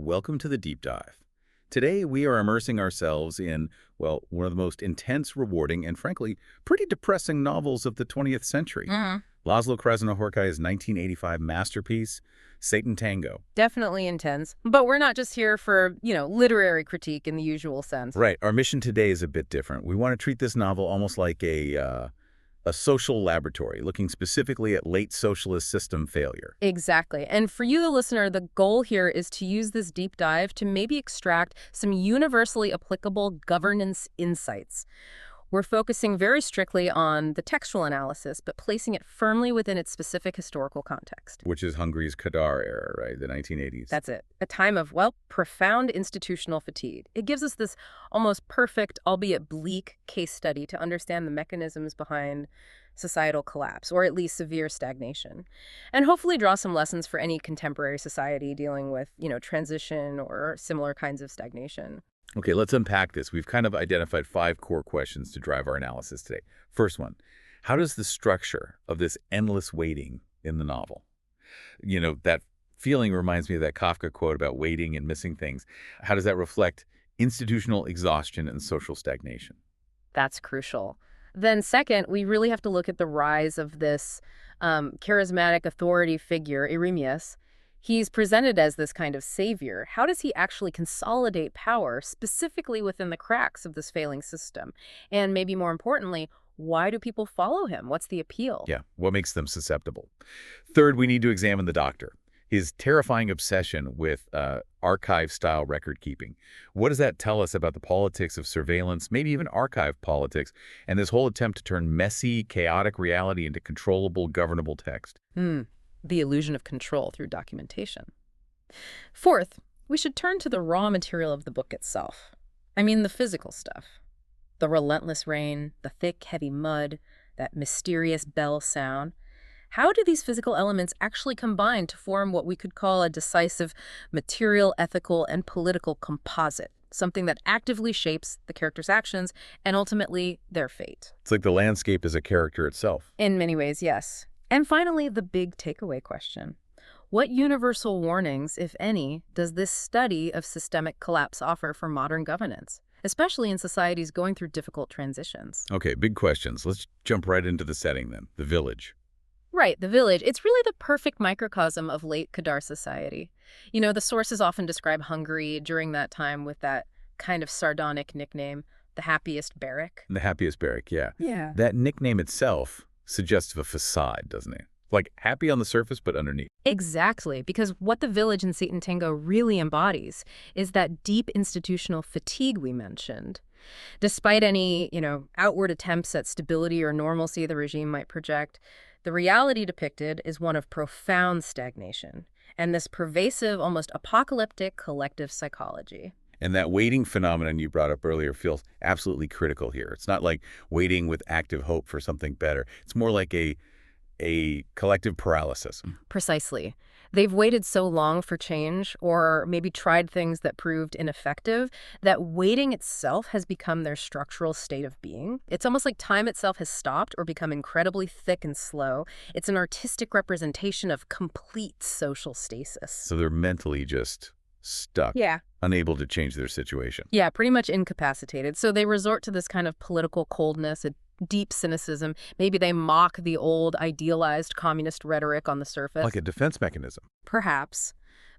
welcome to the Deep Dive. Today, we are immersing ourselves in, well, one of the most intense, rewarding, and frankly, pretty depressing novels of the 20th century. László Krasznahorkai's 1985 masterpiece, Satantango. Definitely intense. But we're not just here for, literary critique in the usual sense. Right. Our mission today is a bit different. We want to treat this novel almost like a social laboratory, looking specifically at late socialist system failure. Exactly. And for you, the listener, the goal here is to use this deep dive to maybe extract some universally applicable governance insights. We're focusing very strictly on the textual analysis, but placing it firmly within its specific historical context. Which is Hungary's Kadar era, right? The 1980s. That's it. A time of, profound institutional fatigue. It gives us this almost perfect, albeit bleak, case study to understand the mechanisms behind societal collapse, or at least severe stagnation, and hopefully draw some lessons for any contemporary society dealing with, transition or similar kinds of stagnation. Okay, let's unpack this. We've kind of identified 5 core questions to drive our analysis today. First one, how does the structure of this endless waiting in the novel? That feeling reminds me of that Kafka quote about waiting and missing things. How does that reflect institutional exhaustion and social stagnation? That's crucial. Then second, we really have to look at the rise of this charismatic authority figure, Eremius. He's presented as this kind of savior. How does he actually consolidate power specifically within the cracks of this failing system? And maybe more importantly, why do people follow him? What's the appeal? Yeah, what makes them susceptible? Third, we need to examine the doctor. His terrifying obsession with archive-style record-keeping. What does that tell us about the politics of surveillance, maybe even archive politics, and this whole attempt to turn messy, chaotic reality into controllable, governable text? The illusion of control through documentation. Fourth, we should turn to the raw material of the book itself. I mean, the physical stuff. The relentless rain, the thick, heavy mud, that mysterious bell sound. How do these physical elements actually combine to form what we could call a decisive material, ethical, and political composite? Something that actively shapes the character's actions and ultimately their fate. It's like the landscape is a character itself. In many ways, yes. And finally, the big takeaway question. What universal warnings, if any, does this study of systemic collapse offer for modern governance, especially in societies going through difficult transitions? Okay, big questions. Let's jump right into the setting then, the village. Right, the village. It's really the perfect microcosm of late Kadar society. The sources often describe Hungary during that time with that kind of sardonic nickname, the happiest barrack. The happiest barrack, yeah. Yeah. That nickname itself suggests of a facade, doesn't it? Like happy on the surface, but underneath. Exactly, because what the village in Satantango really embodies is that deep institutional fatigue we mentioned. Despite any, outward attempts at stability or normalcy the regime might project, the reality depicted is one of profound stagnation and this pervasive, almost apocalyptic collective psychology. And that waiting phenomenon you brought up earlier feels absolutely critical here. It's not like waiting with active hope for something better. It's more like a collective paralysis. Precisely. They've waited so long for change, or maybe tried things that proved ineffective, that waiting itself has become their structural state of being. It's almost like time itself has stopped or become incredibly thick and slow. It's an artistic representation of complete social stasis. So they're mentally just stuck. Yeah. Unable to change their situation. Yeah, pretty much incapacitated. So they resort to this kind of political coldness, a deep cynicism. Maybe they mock the old, idealized communist rhetoric on the surface. Like a defense mechanism. Perhaps.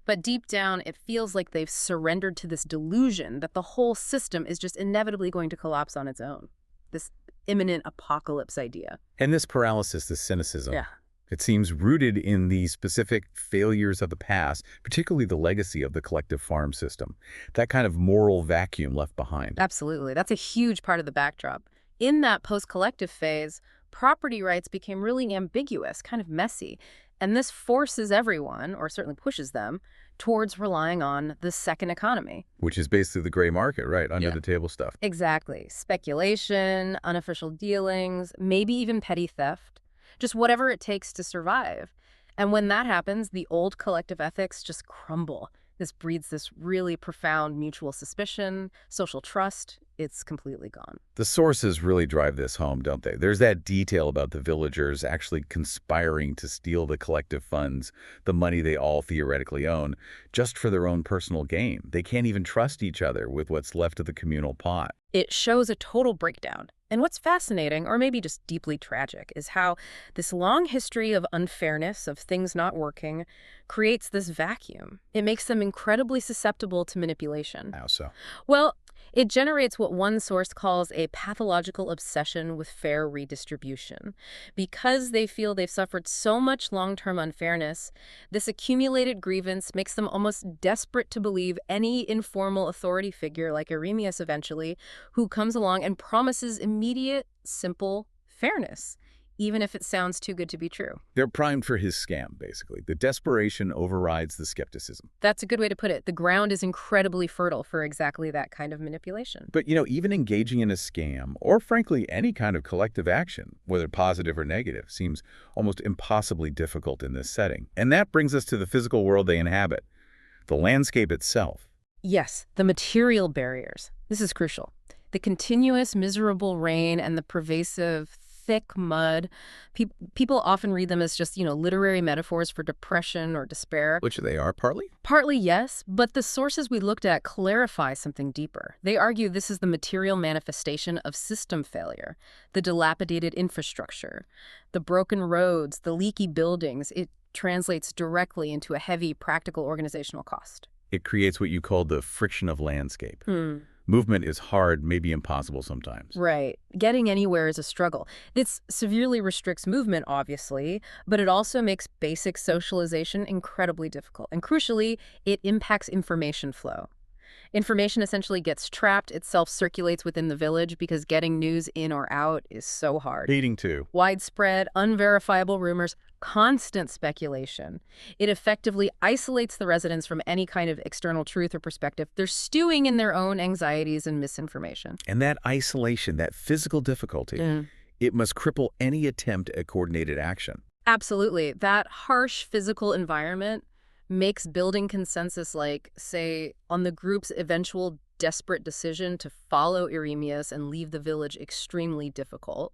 But deep down, it feels like they've surrendered to this delusion that the whole system is just inevitably going to collapse on its own. This imminent apocalypse idea. And this paralysis, this cynicism. Yeah. It seems rooted in the specific failures of the past, particularly the legacy of the collective farm system, that kind of moral vacuum left behind. Absolutely. That's a huge part of the backdrop. In that post-collective phase, property rights became really ambiguous, kind of messy. And this forces everyone, or certainly pushes them, towards relying on the second economy. Which is basically the gray market, right? Under the table stuff. Exactly. Speculation, unofficial dealings, maybe even petty theft. Just whatever it takes to survive. And when that happens, the old collective ethics just crumble. This breeds this really profound mutual suspicion, social trust, it's completely gone. The sources really drive this home, don't they? There's that detail about the villagers actually conspiring to steal the collective funds, the money they all theoretically own, just for their own personal gain. They can't even trust each other with what's left of the communal pot. It shows a total breakdown. And what's fascinating, or maybe just deeply tragic, is how this long history of unfairness, of things not working, creates this vacuum. It makes them incredibly susceptible to manipulation. How so? Well, it generates what one source calls a pathological obsession with fair redistribution. Because they feel they've suffered so much long-term unfairness, this accumulated grievance makes them almost desperate to believe any informal authority figure like Arrhenius eventually, who comes along and promises immediate, simple fairness, even if it sounds too good to be true. They're primed for his scam, basically. The desperation overrides the skepticism. That's a good way to put it. The ground is incredibly fertile for exactly that kind of manipulation. But, even engaging in a scam, or frankly, any kind of collective action, whether positive or negative, seems almost impossibly difficult in this setting. And that brings us to the physical world they inhabit, the landscape itself. Yes, the material barriers. This is crucial. The continuous, miserable rain and the pervasive thick mud. People often read them as just, literary metaphors for depression or despair. Which they are, partly? Partly, yes, but the sources we looked at clarify something deeper. They argue this is the material manifestation of system failure, the dilapidated infrastructure, the broken roads, the leaky buildings. It translates directly into a heavy practical organizational cost. It creates what you call the friction of landscape. Movement is hard, maybe impossible sometimes. Right. Getting anywhere is a struggle. This severely restricts movement, obviously, but it also makes basic socialization incredibly difficult. And crucially, it impacts information flow. Information essentially gets trapped. It self-circulates within the village because getting news in or out is so hard. Leading to Widespread, unverifiable rumors, constant speculation. It effectively isolates the residents from any kind of external truth or perspective. They're stewing in their own anxieties and misinformation. And that isolation, that physical difficulty, it must cripple any attempt at coordinated action. Absolutely. That harsh physical environment makes building consensus, like, say, on the group's eventual desperate decision to follow Arrhenius and leave the village extremely difficult.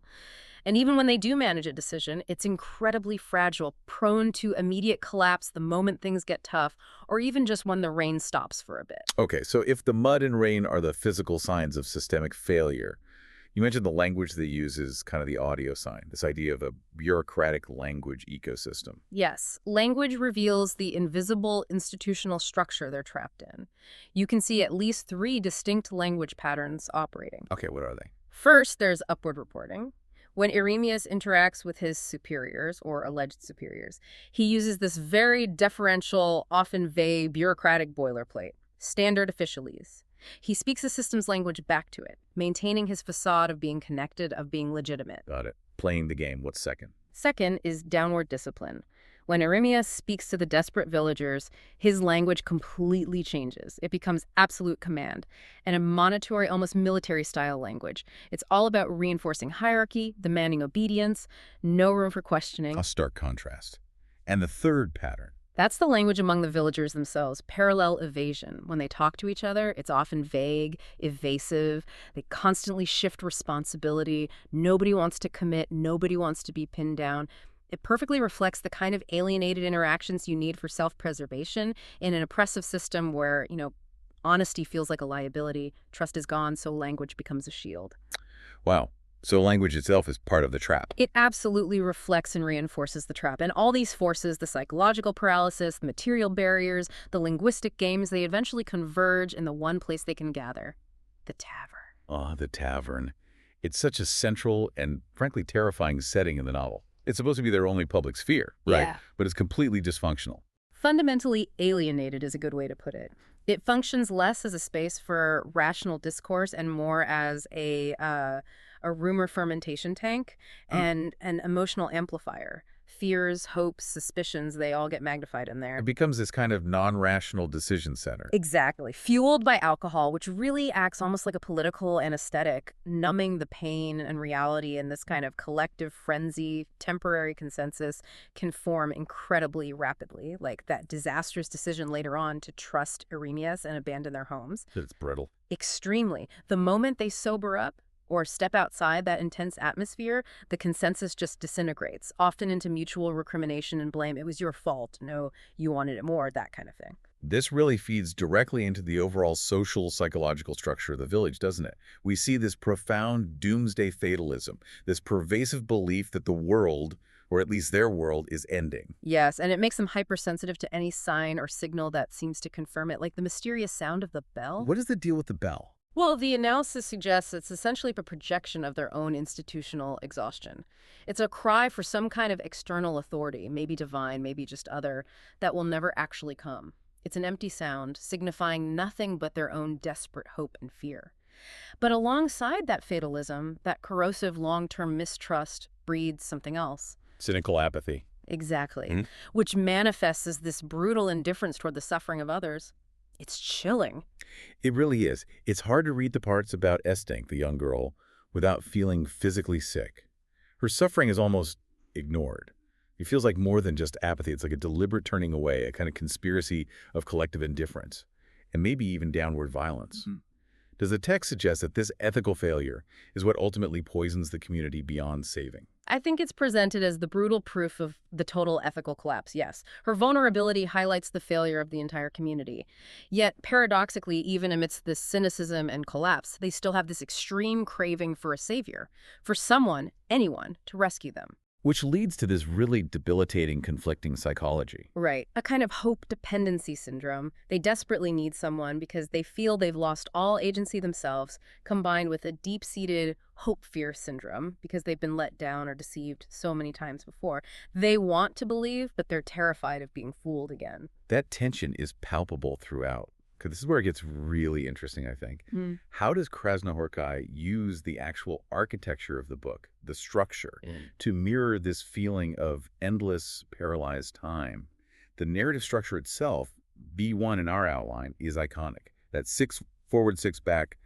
And even when they do manage a decision, it's incredibly fragile, prone to immediate collapse the moment things get tough, or even just when the rain stops for a bit. Okay, so if the mud and rain are the physical signs of systemic failure, you mentioned the language they use is kind of the audio sign, this idea of a bureaucratic language ecosystem. Yes, language reveals the invisible institutional structure they're trapped in. You can see at least 3 distinct language patterns operating. Okay, what are they? First, there's upward reporting. When Arrhenius interacts with his superiors, or alleged superiors, he uses this very deferential, often vague, bureaucratic boilerplate, standard officialese. He speaks the system's language back to it, maintaining his facade of being connected, of being legitimate. Got it. Playing the game. What's second? Second is downward discipline. When Arrhenius speaks to the desperate villagers, his language completely changes. It becomes absolute command, and a monitory, almost military-style language. It's all about reinforcing hierarchy, demanding obedience, no room for questioning. A stark contrast. And the third pattern? That's the language among the villagers themselves, parallel evasion. When they talk to each other, it's often vague, evasive. They constantly shift responsibility. Nobody wants to commit. Nobody wants to be pinned down. It perfectly reflects the kind of alienated interactions you need for self-preservation in an oppressive system where, honesty feels like a liability, trust is gone, so language becomes a shield. Wow. So language itself is part of the trap. It absolutely reflects and reinforces the trap. And all these forces, the psychological paralysis, the material barriers, the linguistic games, they eventually converge in the one place they can gather, the tavern. Ah, the tavern. It's such a central and, frankly, terrifying setting in the novel. It's supposed to be their only public sphere, right? Yeah. But it's completely dysfunctional. Fundamentally alienated is a good way to put it. It functions less as a space for rational discourse and more as a rumor fermentation tank and an emotional amplifier. fears, hopes, suspicions, they all get magnified in there. It becomes this kind of non-rational decision center. Exactly. Fueled by alcohol, which really acts almost like a political anesthetic, numbing the pain and reality, and this kind of collective frenzy, temporary consensus can form incredibly rapidly, like that disastrous decision later on to trust Eremias and abandon their homes. It's brittle. Extremely. The moment they sober up or step outside that intense atmosphere, the consensus just disintegrates, often into mutual recrimination and blame. It was your fault. No, you wanted it more, that kind of thing. This really feeds directly into the overall social psychological structure of the village, doesn't it? We see this profound doomsday fatalism, this pervasive belief that the world, or at least their world, is ending. Yes, and it makes them hypersensitive to any sign or signal that seems to confirm it, like the mysterious sound of the bell. What is the deal with the bell? Well, the analysis suggests it's essentially a projection of their own institutional exhaustion. It's a cry for some kind of external authority, maybe divine, maybe just other, that will never actually come. It's an empty sound, signifying nothing but their own desperate hope and fear. But alongside that fatalism, that corrosive long-term mistrust breeds something else. Cynical apathy. Exactly. Which manifests as this brutal indifference toward the suffering of others. It's chilling. It really is. It's hard to read the parts about Estink, the young girl, without feeling physically sick. Her suffering is almost ignored. It feels like more than just apathy. It's like a deliberate turning away, a kind of conspiracy of collective indifference, and maybe even downward violence. Does the text suggest that this ethical failure is what ultimately poisons the community beyond saving? I think it's presented as the brutal proof of the total ethical collapse, yes. Her vulnerability highlights the failure of the entire community. Yet, paradoxically, even amidst this cynicism and collapse, they still have this extreme craving for a savior, for someone, anyone, to rescue them. Which leads to this really debilitating, conflicting psychology. Right. A kind of hope dependency syndrome. They desperately need someone because they feel they've lost all agency themselves, combined with a deep-seated hope-fear syndrome because they've been let down or deceived so many times before. They want to believe, but they're terrified of being fooled again. That tension is palpable throughout. Because this is where it gets really interesting, I think. How does Krasznahorkai use the actual architecture of the book, the structure, to mirror this feeling of endless, paralyzed time? The narrative structure itself, B1 in our outline, is iconic. That 6 forward, 6 back,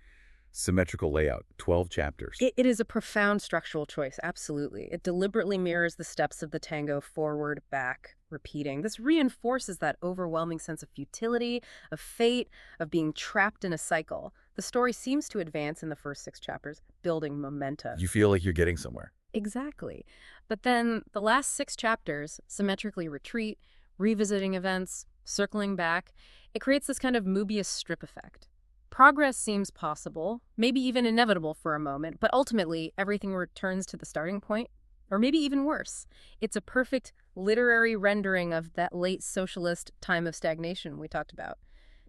symmetrical layout, 12 chapters. It is a profound structural choice, absolutely. It deliberately mirrors the steps of the tango, forward, back, repeating. This reinforces that overwhelming sense of futility, of fate, of being trapped in a cycle. The story seems to advance in the first 6 chapters, building momentum. You feel like you're getting somewhere. Exactly. But then the last 6 chapters symmetrically retreat, revisiting events, circling back. It creates this kind of Mobius strip effect. Progress seems possible, maybe even inevitable for a moment, but ultimately everything returns to the starting point, or maybe even worse. It's a perfect literary rendering of that late socialist time of stagnation we talked about.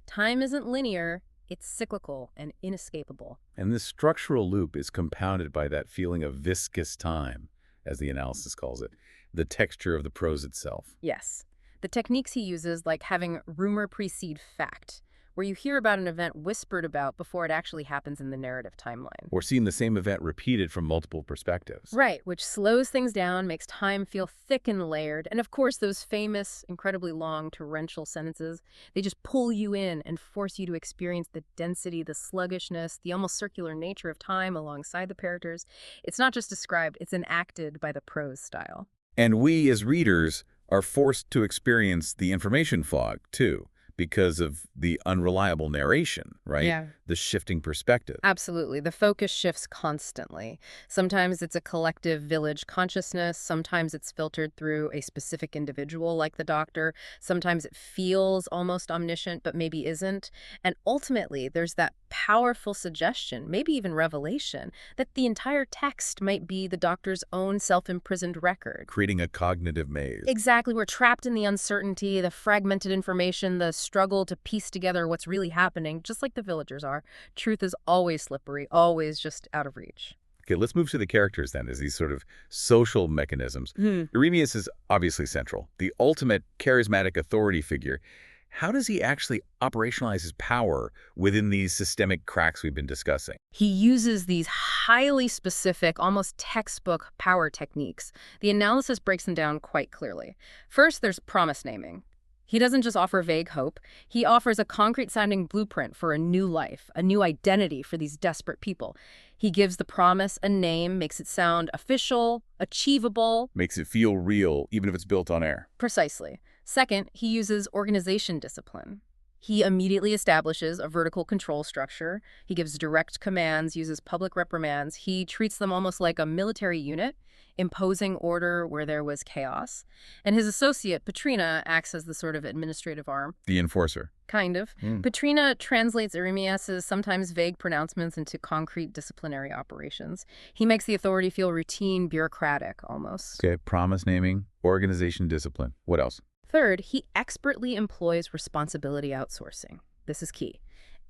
Time isn't linear, it's cyclical and inescapable. And this structural loop is compounded by that feeling of viscous time, as the analysis calls it, the texture of the prose itself. Yes. The techniques he uses, like having rumor precede fact, where you hear about an event whispered about before it actually happens in the narrative timeline. Or seeing the same event repeated from multiple perspectives. Right, which slows things down, makes time feel thick and layered. And of course, those famous, incredibly long, torrential sentences, they just pull you in and force you to experience the density, the sluggishness, the almost circular nature of time alongside the characters. It's not just described, it's enacted by the prose style. And we, as readers, are forced to experience the information fog, too, because of the unreliable narration, right? Yeah. The shifting perspective. Absolutely. The focus shifts constantly. Sometimes it's a collective village consciousness. Sometimes it's filtered through a specific individual like the doctor. Sometimes it feels almost omniscient, but maybe isn't. And ultimately, there's that powerful suggestion, maybe even revelation, that the entire text might be the doctor's own self-imprisoned record. Creating a cognitive maze. Exactly. We're trapped in the uncertainty, the fragmented information, the struggle to piece together what's really happening, just like the villagers are. Truth is always slippery, always just out of reach. Okay, let's move to the characters then, as these sort of social mechanisms. Eremias is obviously central, the ultimate charismatic authority figure. How does he actually operationalize his power within these systemic cracks we've been discussing? He uses these highly specific, almost textbook power techniques. The analysis breaks them down quite clearly. First, there's promise naming. He doesn't just offer vague hope. He offers a concrete-sounding blueprint for a new life, a new identity for these desperate people. He gives the promise a name, makes it sound official, achievable. Makes it feel real, even if it's built on air. Precisely. Second, he uses organization discipline. He immediately establishes a vertical control structure. He gives direct commands, uses public reprimands. He treats them almost like a military unit, imposing order where there was chaos. And his associate, Petrina, acts as the sort of administrative arm. The enforcer. Kind of. Petrina translates Arrhenius's sometimes vague pronouncements into concrete disciplinary operations. He makes the authority feel routine, bureaucratic, almost. Okay, promise naming, organization discipline. What else? Third, he expertly employs responsibility outsourcing. This is key.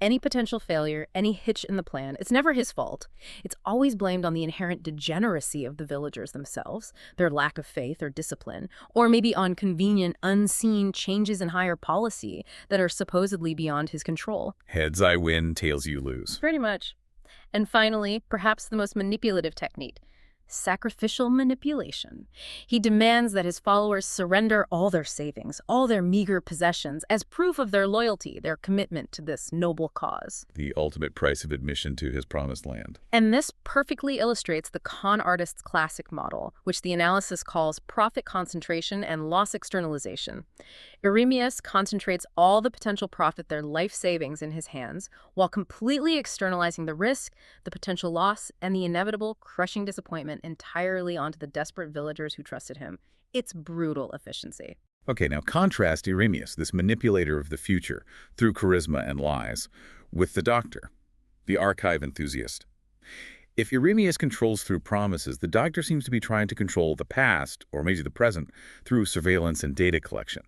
Any potential failure, any hitch in the plan, it's never his fault. It's always blamed on the inherent degeneracy of the villagers themselves, their lack of faith or discipline, or maybe on convenient, unseen changes in higher policy that are supposedly beyond his control. Heads I win, tails you lose. Pretty much. And finally, perhaps the most manipulative technique, sacrificial manipulation. He demands that his followers surrender all their savings, all their meager possessions, as proof of their loyalty, their commitment to this noble cause. The ultimate price of admission to his promised land. And this perfectly illustrates the con artist's classic model, which the analysis calls profit concentration and loss externalization. Arrhenius concentrates all the potential profit, their life savings, in his hands, while completely externalizing the risk, the potential loss, and the inevitable crushing disappointment entirely onto the desperate villagers who trusted him. It's brutal efficiency. Okay, now contrast Arrhenius, this manipulator of the future, through charisma and lies, with the doctor, the archive enthusiast. If Arrhenius controls through promises, the doctor seems to be trying to control the past, or maybe the present, through surveillance and data collection.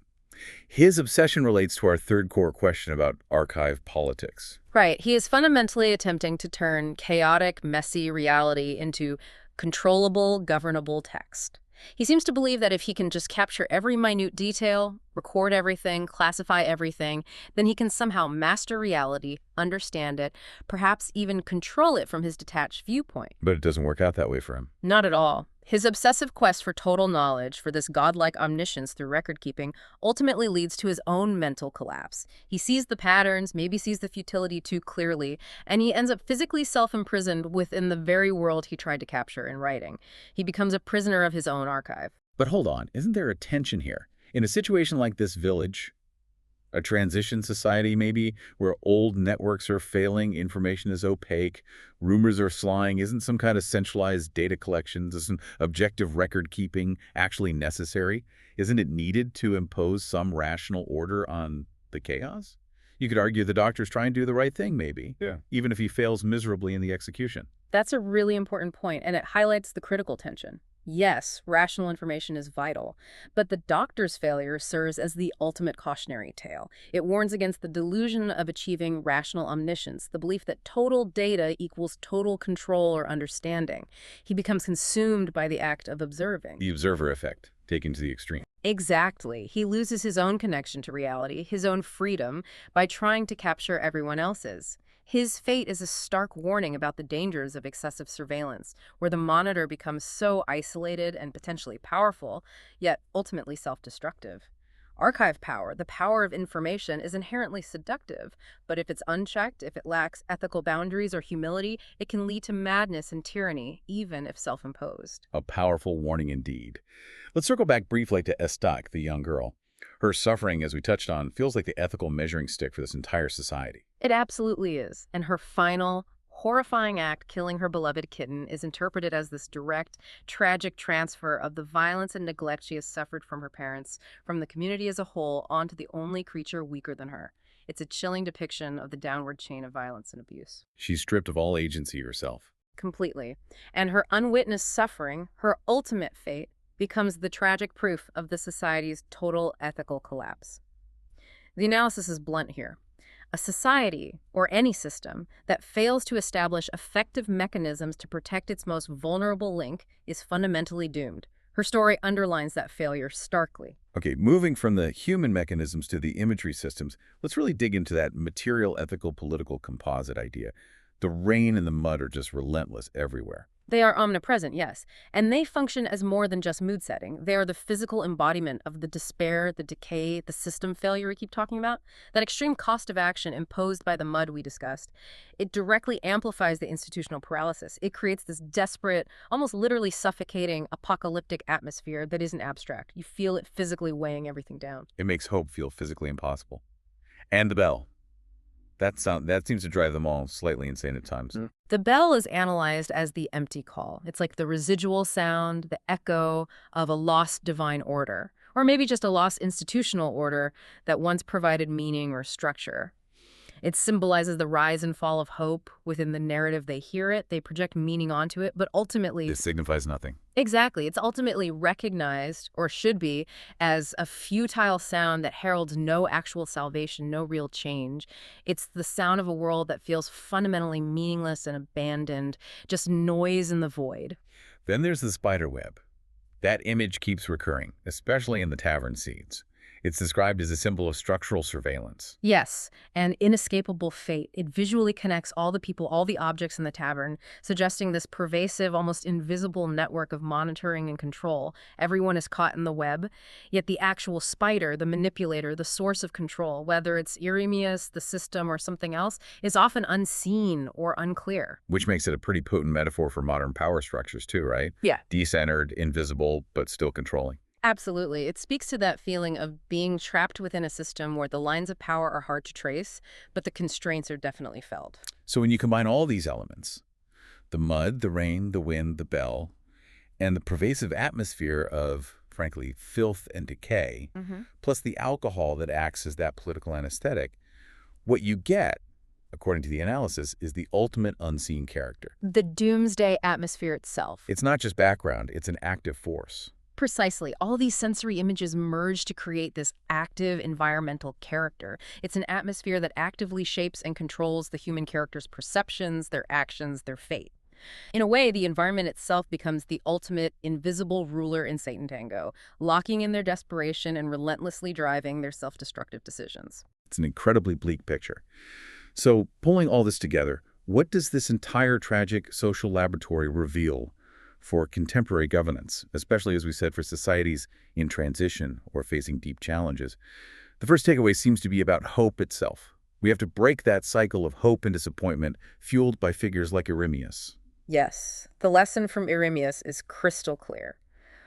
His obsession relates to our third core question about archive politics. Right. He is fundamentally attempting to turn chaotic, messy reality into controllable, governable text. He seems to believe that if he can just capture every minute detail, record everything, classify everything, then he can somehow master reality, understand it, perhaps even control it from his detached viewpoint. But it doesn't work out that way for him. Not at all. His obsessive quest for total knowledge, for this godlike omniscience through record-keeping, ultimately leads to his own mental collapse. He sees the patterns, maybe sees the futility too clearly, and he ends up physically self-imprisoned within the very world he tried to capture in writing. He becomes a prisoner of his own archive. But hold on, isn't there a tension here? In a situation like this village, a transition society maybe, where old networks are failing, information is opaque, rumors are flying, isn't some kind of centralized data collection, isn't objective record keeping actually necessary? Isn't it needed to impose some rational order on the chaos? You could argue the doctor's trying to do the right thing maybe, even if he fails miserably in the execution. That's a really important point, and it highlights the critical tension. Yes, rational information is vital, but the doctor's failure serves as the ultimate cautionary tale. It warns against the delusion of achieving rational omniscience, the belief that total data equals total control or understanding. He becomes consumed by the act of observing. The observer effect, taken to the extreme. Exactly. He loses his own connection to reality, his own freedom, by trying to capture everyone else's. His fate is a stark warning about the dangers of excessive surveillance, where the monitor becomes so isolated and potentially powerful, yet ultimately self-destructive. Archive power, the power of information, is inherently seductive, but if it's unchecked, if it lacks ethical boundaries or humility, it can lead to madness and tyranny, even if self-imposed. A powerful warning indeed. Let's circle back briefly to Estak, the young girl. Her suffering, as we touched on, feels like the ethical measuring stick for this entire society. It absolutely is. And her final, horrifying act, killing her beloved kitten, is interpreted as this direct, tragic transfer of the violence and neglect she has suffered from her parents, from the community as a whole, onto the only creature weaker than her. It's a chilling depiction of the downward chain of violence and abuse. She's stripped of all agency herself. Completely. And her unwitnessed suffering, her ultimate fate, becomes the tragic proof of the society's total ethical collapse. The analysis is blunt here. A society, or any system, that fails to establish effective mechanisms to protect its most vulnerable link is fundamentally doomed. Her story underlines that failure starkly. Okay, moving from the human mechanisms to the imagery systems, let's really dig into that material, ethical, political composite idea. The rain and the mud are just relentless everywhere. They are omnipresent, yes, and they function as more than just mood setting. They are the physical embodiment of the despair, the decay, the system failure we keep talking about. That extreme cost of action imposed by the mud we discussed, it directly amplifies the institutional paralysis. It creates this desperate, almost literally suffocating, apocalyptic atmosphere that isn't abstract. You feel it physically weighing everything down. It makes hope feel physically impossible. And the bell. That seems to drive them all slightly insane at times. The bell is analyzed as the empty call. It's like the residual sound, the echo of a lost divine order, or maybe just a lost institutional order that once provided meaning or structure. It symbolizes the rise and fall of hope within the narrative they hear it. They project meaning onto it, but ultimately... This signifies nothing. Exactly. It's ultimately recognized, or should be, as a futile sound that heralds no actual salvation, no real change. It's the sound of a world that feels fundamentally meaningless and abandoned, just noise in the void. Then there's the spider web. That image keeps recurring, especially in the tavern scenes. It's described as a symbol of structural surveillance. Yes, an inescapable fate. It visually connects all the people, all the objects in the tavern, suggesting this pervasive, almost invisible network of monitoring and control. Everyone is caught in the web, yet the actual spider, the manipulator, the source of control, whether it's Iremius, the system, or something else, is often unseen or unclear. Which makes it a pretty potent metaphor for modern power structures too, right? Yeah. Decentered, invisible, but still controlling. Absolutely. It speaks to that feeling of being trapped within a system where the lines of power are hard to trace, but the constraints are definitely felt. So when you combine all these elements, the mud, the rain, the wind, the bell, and the pervasive atmosphere of, frankly, filth and decay, plus the alcohol that acts as that political anesthetic, what you get, according to the analysis, is the ultimate unseen character. The doomsday atmosphere itself. It's not just background, it's an active force. Precisely. All these sensory images merge to create this active environmental character. It's an atmosphere that actively shapes and controls the human character's perceptions, their actions, their fate. In a way, the environment itself becomes the ultimate invisible ruler in Satantango, locking in their desperation and relentlessly driving their self-destructive decisions. It's an incredibly bleak picture. So, pulling all this together, what does this entire tragic social laboratory reveal for contemporary governance, especially, as we said, for societies in transition or facing deep challenges? The first takeaway seems to be about hope itself. We have to break that cycle of hope and disappointment fueled by figures like Iremius. Yes, the lesson from Iremius is crystal clear.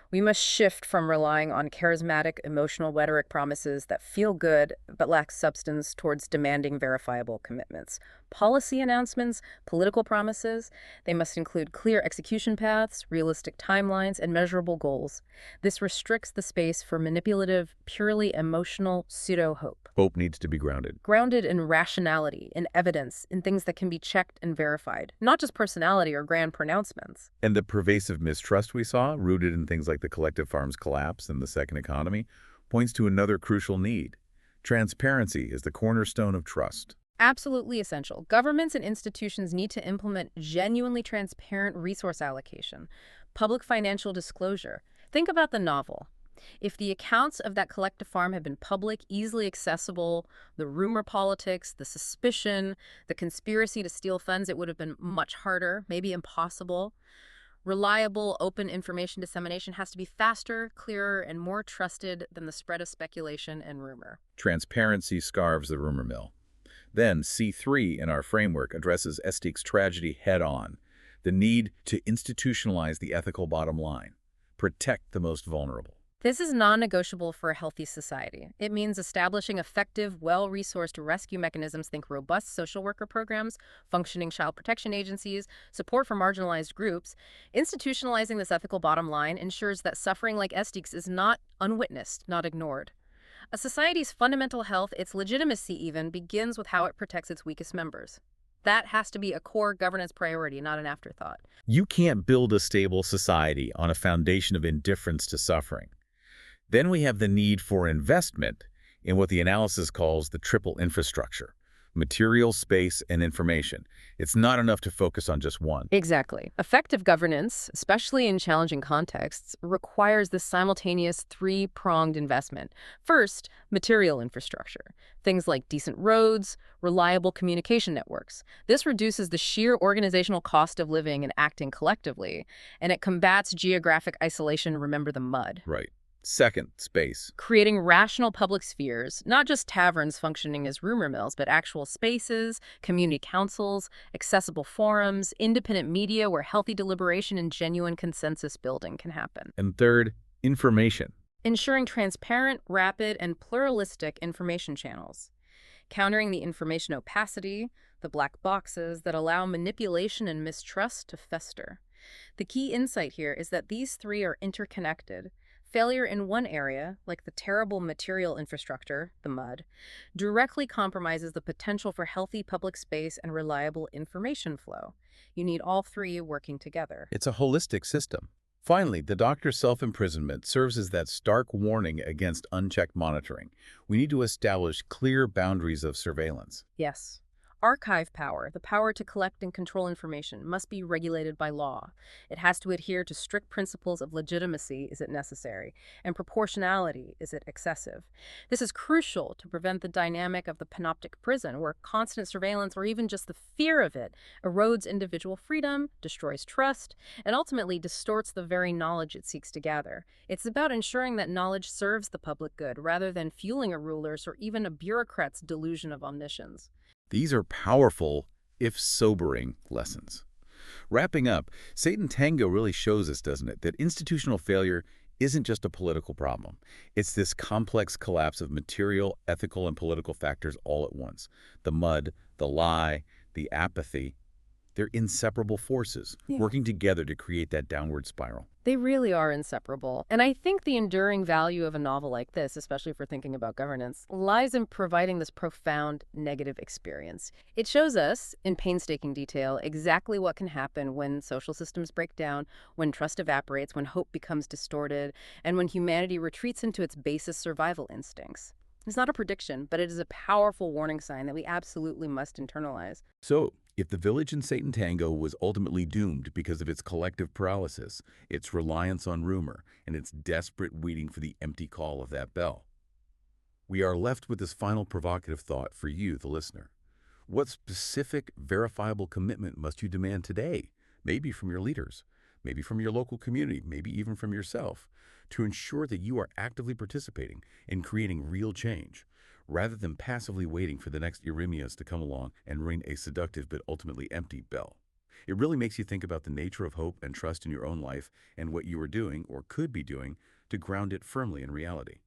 We must shift from relying on charismatic, emotional rhetoric promises that feel good but lack substance towards demanding verifiable commitments. Policy announcements, political promises, they must include clear execution paths, realistic timelines, and measurable goals. This restricts the space for manipulative, purely emotional pseudo-hope. Hope needs to be grounded. Grounded in rationality, in evidence, in things that can be checked and verified, not just personality or grand pronouncements. And the pervasive mistrust we saw, rooted in things like the collective farms collapse and the second economy, points to another crucial need. Transparency is the cornerstone of trust. Absolutely essential. Governments and institutions need to implement genuinely transparent resource allocation, public financial disclosure. Think about the novel. If the accounts of that collective farm had been public, easily accessible, the rumor politics, the suspicion, the conspiracy to steal funds, it would have been much harder, maybe impossible. Reliable, open information dissemination has to be faster, clearer, and more trusted than the spread of speculation and rumor. Transparency scarves the rumor mill. Then, C3 in our framework addresses Estik's tragedy head-on, the need to institutionalize the ethical bottom line, protect the most vulnerable. This is non-negotiable for a healthy society. It means establishing effective, well-resourced rescue mechanisms, think robust social worker programs, functioning child protection agencies, support for marginalized groups. Institutionalizing this ethical bottom line ensures that suffering like Estik's is not unwitnessed, not ignored. A society's fundamental health, its legitimacy even, begins with how it protects its weakest members. That has to be a core governance priority, not an afterthought. You can't build a stable society on a foundation of indifference to suffering. Then we have the need for investment in what the analysis calls the triple infrastructure: Material, space, and information. It's not enough to focus on just one. Exactly. Effective governance, especially in challenging contexts, requires this simultaneous three-pronged investment. First, material infrastructure. Things like decent roads, reliable communication networks. This reduces the sheer organizational cost of living and acting collectively, and it combats geographic isolation, remember the mud. Right. Second, space. Creating rational public spheres, not just taverns functioning as rumor mills, but actual spaces, community councils, accessible forums, independent media where healthy deliberation and genuine consensus building can happen. And third, information. Ensuring transparent, rapid, and pluralistic information channels. Countering the information opacity, the black boxes that allow manipulation and mistrust to fester. The key insight here is that these three are interconnected. Failure in one area, like the terrible material infrastructure, the mud, directly compromises the potential for healthy public space and reliable information flow. You need all three working together. It's a holistic system. Finally, the doctor's self-imprisonment serves as that stark warning against unchecked monitoring. We need to establish clear boundaries of surveillance. Yes. Archive power, the power to collect and control information, must be regulated by law. It has to adhere to strict principles of legitimacy, is it necessary, and proportionality, is it excessive. This is crucial to prevent the dynamic of the panoptic prison, where constant surveillance, or even just the fear of it, erodes individual freedom, destroys trust, and ultimately distorts the very knowledge it seeks to gather. It's about ensuring that knowledge serves the public good, rather than fueling a ruler's or even a bureaucrat's delusion of omniscience. These are powerful, if sobering, lessons. Wrapping up, Satantango really shows us, doesn't it, that institutional failure isn't just a political problem. It's this complex collapse of material, ethical, and political factors all at once. The mud, the lie, the apathy, they're inseparable forces, working together to create that downward spiral. They really are inseparable. And I think the enduring value of a novel like this, especially for thinking about governance, lies in providing this profound negative experience. It shows us, in painstaking detail, exactly what can happen when social systems break down, when trust evaporates, when hope becomes distorted, and when humanity retreats into its basest survival instincts. It's not a prediction, but it is a powerful warning sign that we absolutely must internalize. So, if the village in Satantango was ultimately doomed because of its collective paralysis, its reliance on rumor, and its desperate waiting for the empty call of that bell, we are left with this final provocative thought for you, the listener. What specific, verifiable commitment must you demand today, maybe from your leaders, maybe from your local community, maybe even from yourself, to ensure that you are actively participating in creating real change, rather than passively waiting for the next Eremias to come along and ring a seductive but ultimately empty bell? It really makes you think about the nature of hope and trust in your own life and what you are doing or could be doing to ground it firmly in reality.